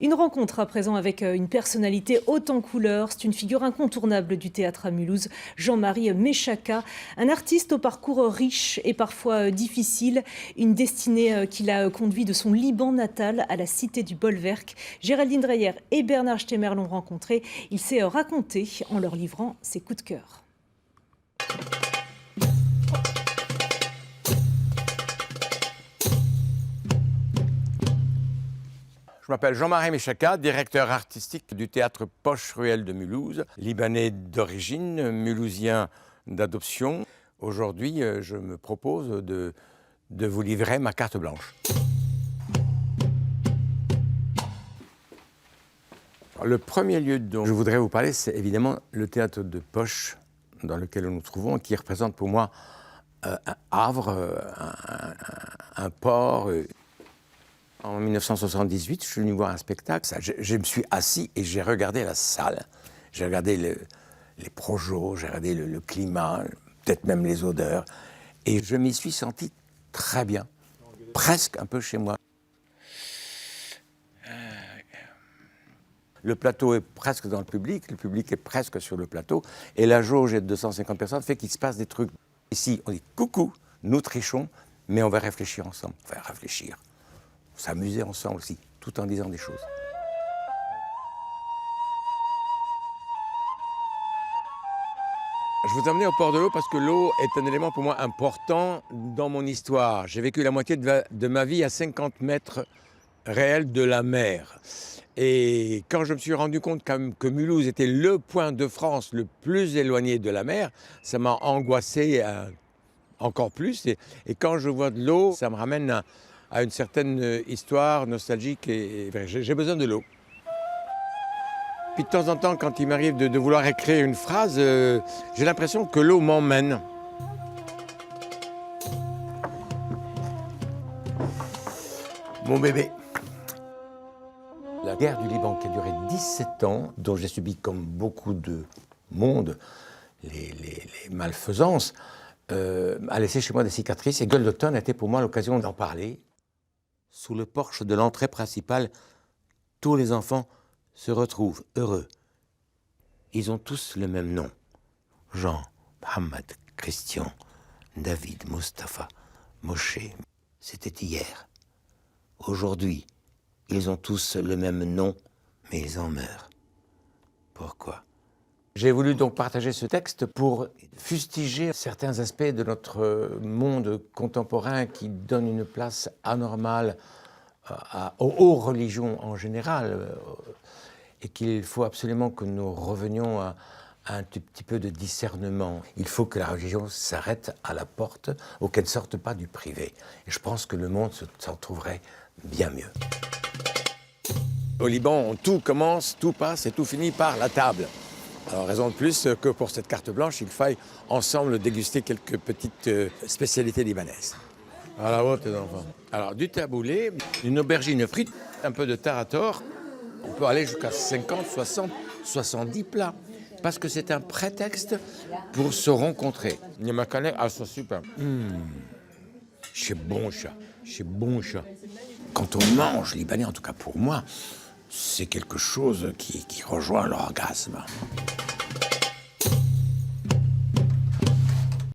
Une rencontre à présent avec une personnalité haute en couleurs. C'est une figure incontournable du théâtre à Mulhouse, Jean-Marie Méchaca, un artiste au parcours riche et parfois difficile, une destinée qui l'a conduit de son Liban natal à la cité du Bolwerk. Géraldine Dreyer et Bernard Stemmer l'ont rencontré. Il s'est raconté en leur livrant ses coups de cœur. Je m'appelle Jean-Marie Méchaca, directeur artistique du théâtre Poche-Ruelle de Mulhouse, libanais d'origine, mulhousien d'adoption. Aujourd'hui, je me propose de vous livrer ma carte blanche. Le premier lieu dont je voudrais vous parler, c'est évidemment le théâtre de Poche, dans lequel nous nous trouvons, qui représente pour moi un havre, un port. En 1978, je suis venu voir un spectacle. Je me suis assis et j'ai regardé la salle. J'ai regardé les projos, j'ai regardé le climat, peut-être même les odeurs. Et je m'y suis senti très bien, presque un peu chez moi. Le plateau est presque dans le public est presque sur le plateau. Et la jauge est de 250 personnes, fait qu'il se passe des trucs. Ici, on dit coucou, nous trichons, mais on va réfléchir ensemble. Enfin, réfléchir. S'amuser ensemble aussi, tout en disant des choses. Je vous emmène au port de l'eau parce que l'eau est un élément pour moi important dans mon histoire. J'ai vécu la moitié de ma vie à 50 mètres réels de la mer. Et quand je me suis rendu compte que Mulhouse était le point de France le plus éloigné de la mer, ça m'a angoissé encore plus. Et quand je vois de l'eau, ça me ramène à une certaine histoire nostalgique et j'ai besoin de l'eau. Puis de temps en temps, quand il m'arrive de vouloir écrire une phrase, j'ai l'impression que l'eau m'emmène. Mon bébé. La guerre du Liban qui a duré 17 ans, dont j'ai subi comme beaucoup de monde les malfaisances, a laissé chez moi des cicatrices et Gueule d'automne a été pour moi l'occasion d'en parler. Sous le porche de l'entrée principale, tous les enfants se retrouvent heureux. Ils ont tous le même nom. Jean, Mohamed, Christian, David, Mustapha, Moshe. C'était hier. Aujourd'hui, ils ont tous le même nom, mais ils en meurent. Pourquoi ? J'ai voulu donc partager ce texte pour fustiger certains aspects de notre monde contemporain qui donnent une place anormale aux religions en général et qu'il faut absolument que nous revenions à un tout petit peu de discernement. Il faut que la religion s'arrête à la porte ou qu'elle ne sorte pas du privé. Et je pense que le monde s'en trouverait bien mieux. Au Liban, tout commence, tout passe et tout finit par la table. Alors, raison de plus que pour cette carte blanche, il faille ensemble déguster quelques petites spécialités libanaises. À la vôtre, les enfants. Alors, du taboulé, une aubergine frite, un peu de tarator. On peut aller jusqu'à 50, 60, 70 plats. Parce que c'est un prétexte pour se rencontrer. Niamakane, ah, c'est super. C'est bon, ça. C'est bon, ça. Quand on mange libanais, en tout cas pour moi, c'est quelque chose qui rejoint l'orgasme.